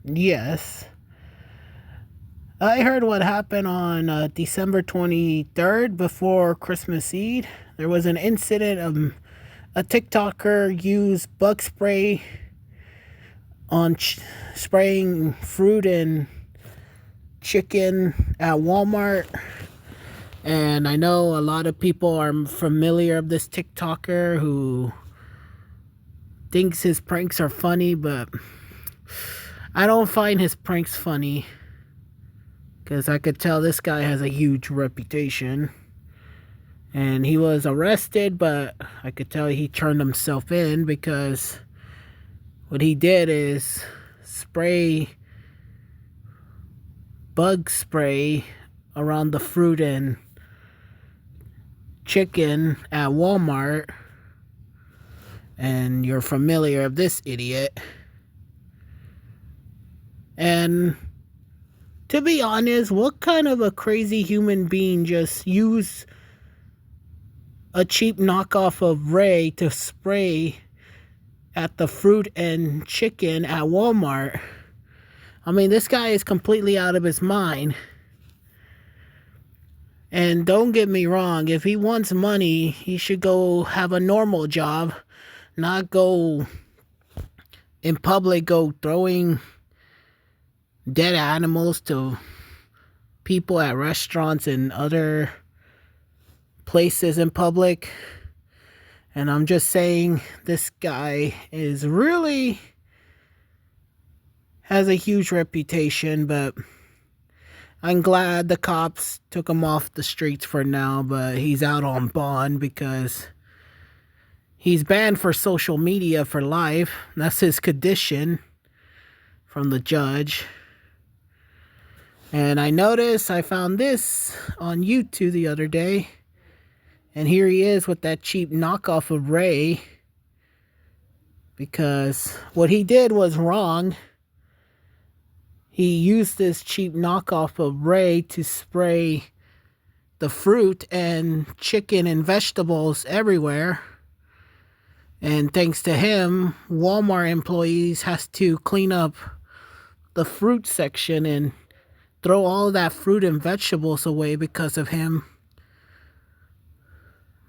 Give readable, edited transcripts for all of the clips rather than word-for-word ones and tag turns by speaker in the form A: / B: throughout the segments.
A: Yes. I heard what happened on December 23rd before Christmas Eve. There was an incident of a TikToker used bug spray on spraying fruit and chicken at Walmart. And I know a lot of people are familiar of this TikToker who thinks his pranks are funny, but I don't find his pranks funny. Because I could tell this guy has a huge reputation. And he was arrested, but I could tell he turned himself in because what he did is spray bug spray around the fruit and chicken at Walmart. And you're familiar of this idiot. And to be honest, what kind of a crazy human being just used a cheap knockoff of Ray to spray at the fruit and chicken at Walmart? I mean, this guy is completely out of his mind. And don't get me wrong, if he wants money, he should go have a normal job, not go in public, go throwing dead animals to people at restaurants and other places in public. And I'm just saying, this guy is really has a huge reputation, but I'm glad the cops took him off the streets for now, but he's out on bond because he's banned for social media for life. That's his condition from the judge. And I found this on YouTube the other day. And here he is with that cheap knockoff of Ray. Because what he did was wrong. He used this cheap knockoff of Ray to spray the fruit and chicken and vegetables everywhere. And thanks to him, Walmart employees has to clean up the fruit section and throw all that fruit and vegetables away because of him.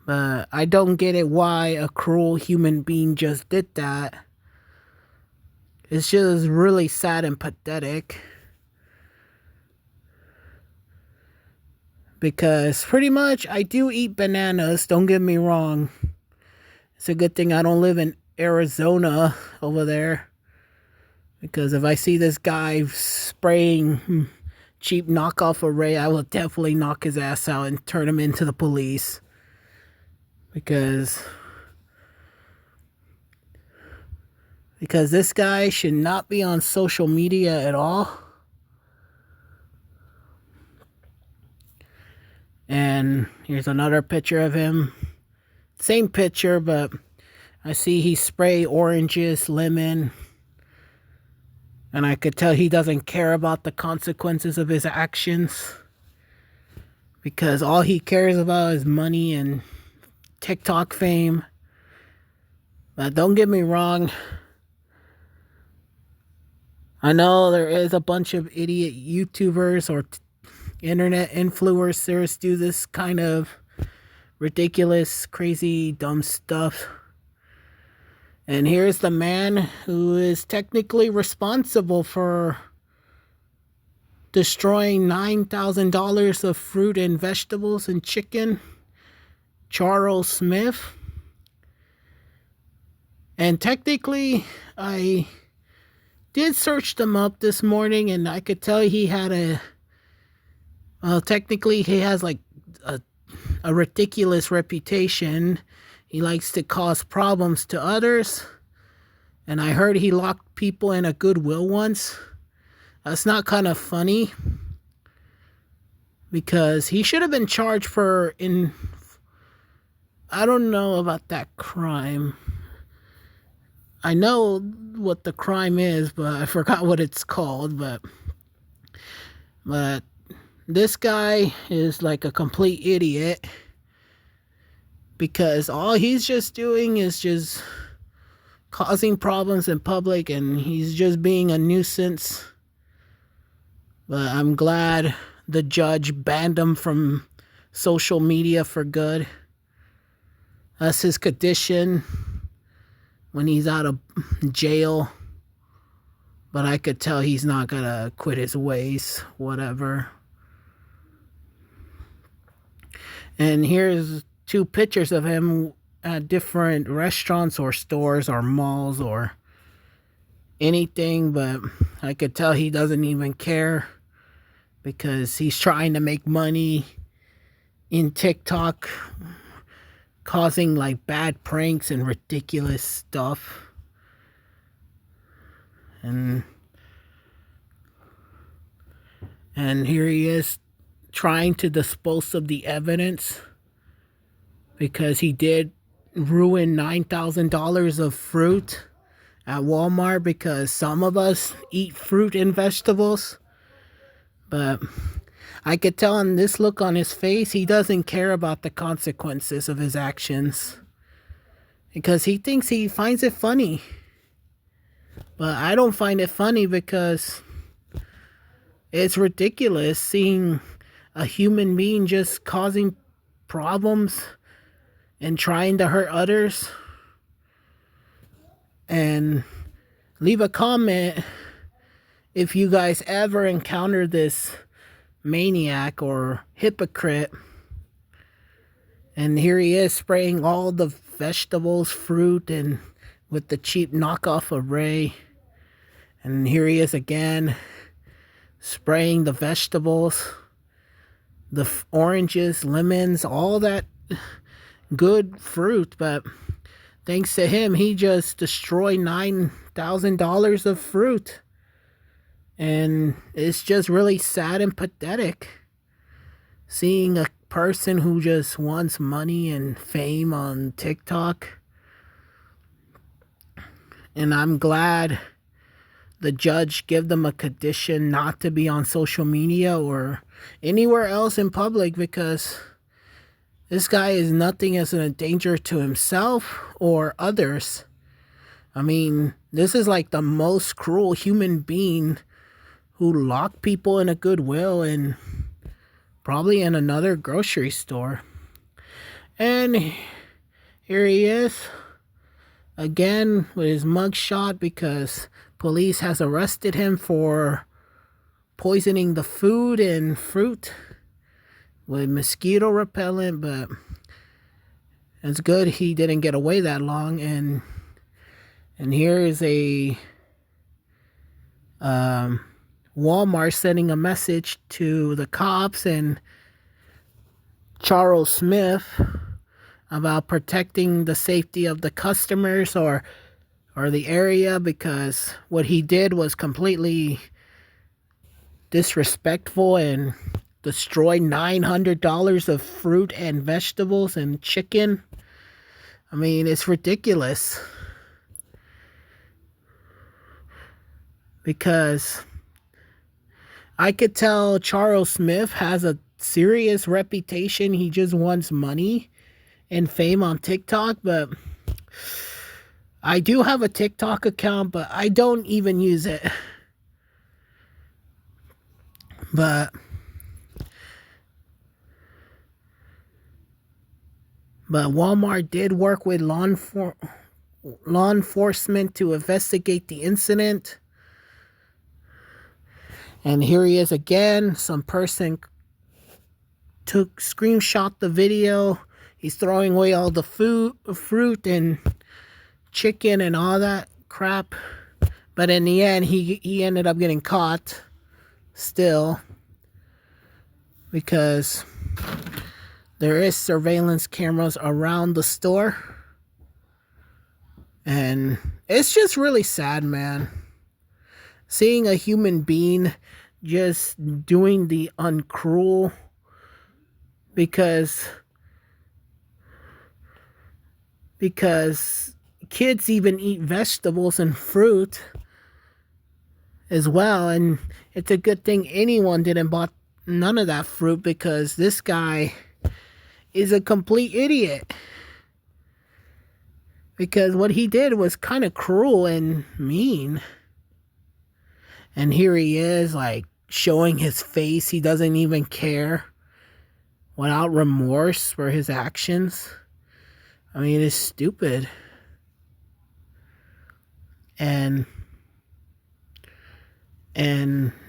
A: But I don't get it why a cruel human being just did that. It's just really sad and pathetic. Because pretty much I do eat bananas, don't get me wrong. It's a good thing I don't live in Arizona over there. Because if I see this guy spraying cheap knockoff of Ray, I will definitely knock his ass out and turn him into the police. Because this guy should not be on social media at all. And here's another picture of him. Same picture, but I see he spray oranges, lemon. And I could tell he doesn't care about the consequences of his actions. Because all he cares about is money and TikTok fame. But don't get me wrong. I know there is a bunch of idiot YouTubers or internet influencers do this kind of ridiculous, crazy, dumb stuff. And here's the man who is technically responsible for destroying $9,000 of fruit and vegetables and chicken, Charles Smith. And technically, I did search them up this morning, and I could tell he had technically he has like a ridiculous reputation. He likes to cause problems to others. And I heard he locked people in a Goodwill once. That's not kind of funny. Because he should have been charged I don't know about that crime. I know what the crime is, but I forgot what it's called. But this guy is like a complete idiot. Because all he's just doing is just causing problems in public, and he's just being a nuisance. But I'm glad the judge banned him from social media for good. That's his condition when he's out of jail. But I could tell he's not gonna quit his ways, whatever. And here's 2 pictures of him at different restaurants or stores or malls or anything, but I could tell he doesn't even care because he's trying to make money in TikTok, causing like bad pranks and ridiculous stuff. And here he is trying to dispose of the evidence because he did ruin $9,000 of fruit at Walmart, because some of us eat fruit and vegetables. But I could tell on this look on his face, he doesn't care about the consequences of his actions because he thinks he finds it funny. But I don't find it funny because it's ridiculous seeing a human being just causing problems and trying to hurt others. And leave a comment if you guys ever encounter this maniac or hypocrite. And here he is spraying all the vegetables, fruit, and with the cheap knockoff array. And here he is again spraying the vegetables, the oranges, lemons, all that good fruit. But thanks to him, he just destroyed $9,000 of fruit. And it's just really sad and pathetic seeing a person who just wants money and fame on TikTok. And I'm glad the judge gave them a condition not to be on social media or anywhere else in public, because this guy is nothing as a danger to himself or others. I mean, this is like the most cruel human being who locked people in a Goodwill and probably in another grocery store. And here he is again with his mugshot because police has arrested him for poisoning the food and fruit with mosquito repellent. But it's good he didn't get away that long. And here is a Walmart sending a message to the cops and Charles Smith about protecting the safety of the customers or the area, because what he did was completely disrespectful and destroyed $900 of fruit and vegetables and chicken. I mean, it's ridiculous. Because I could tell Charles Smith has a serious reputation. He just wants money and fame on TikTok. But I do have a TikTok account, but I don't even use it. But Walmart did work with law enforcement to investigate the incident. And here he is again. Some person screenshot the video. He's throwing away all the fruit and chicken and all that crap. But in the end, he ended up getting caught still, because there is surveillance cameras around the store. And it's just really sad, man. Seeing a human being just doing the uncruel, because kids even eat vegetables and fruit as well. And it's a good thing anyone didn't bought none of that fruit, because this guy is a complete idiot. because what he did was kind of cruel and mean. And here he is, like, showing his face. He doesn't even care, without remorse for his actions. I mean, it's stupid. And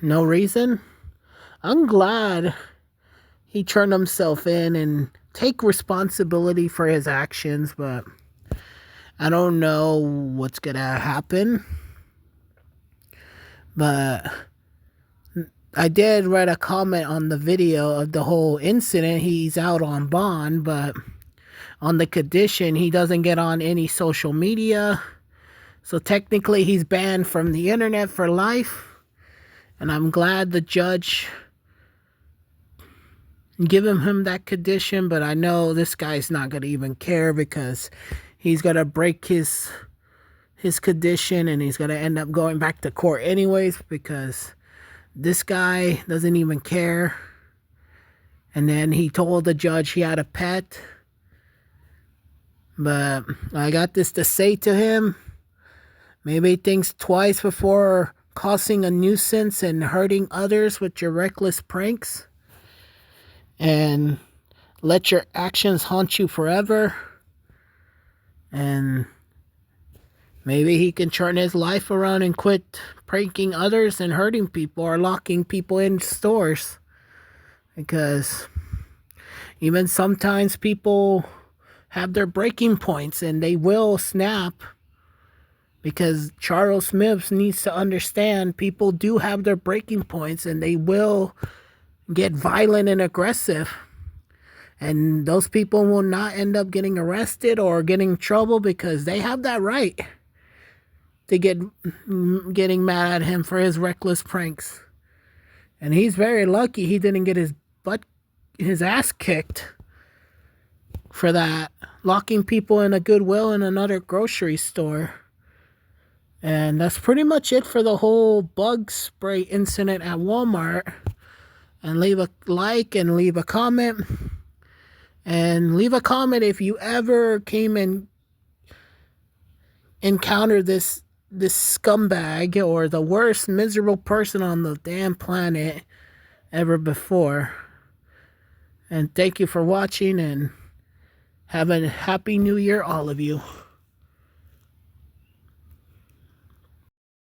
A: no reason. I'm glad he turned himself in and take responsibility for his actions, but I don't know what's gonna happen. But I did read a comment on the video of the whole incident. He's out on bond, but on the condition he doesn't get on any social media. So technically he's banned from the internet for life. And I'm glad the judge giving him that condition, but I know this guy's not going to even care because he's going to break his condition and he's going to end up going back to court anyways because this guy doesn't even care. And then he told the judge he had a pet. But I got this to say to him. Maybe think twice before causing a nuisance and hurting others with your reckless pranks. And let your actions haunt you forever. And maybe he can turn his life around and quit pranking others and hurting people or locking people in stores. Because even sometimes people have their breaking points and they will snap. Because Charles Smith needs to understand people do have their breaking points and they will get violent and aggressive. And those people will not end up getting arrested or getting in trouble because they have that right to getting mad at him for his reckless pranks. And he's very lucky he didn't get his ass kicked for that. Locking people in a Goodwill in another grocery store. And that's pretty much it for the whole bug spray incident at Walmart. And leave a like and leave a comment. And leave a comment if you ever came and encountered this scumbag or the worst miserable person on the damn planet ever before. And thank you for watching and have a happy new year, all of you.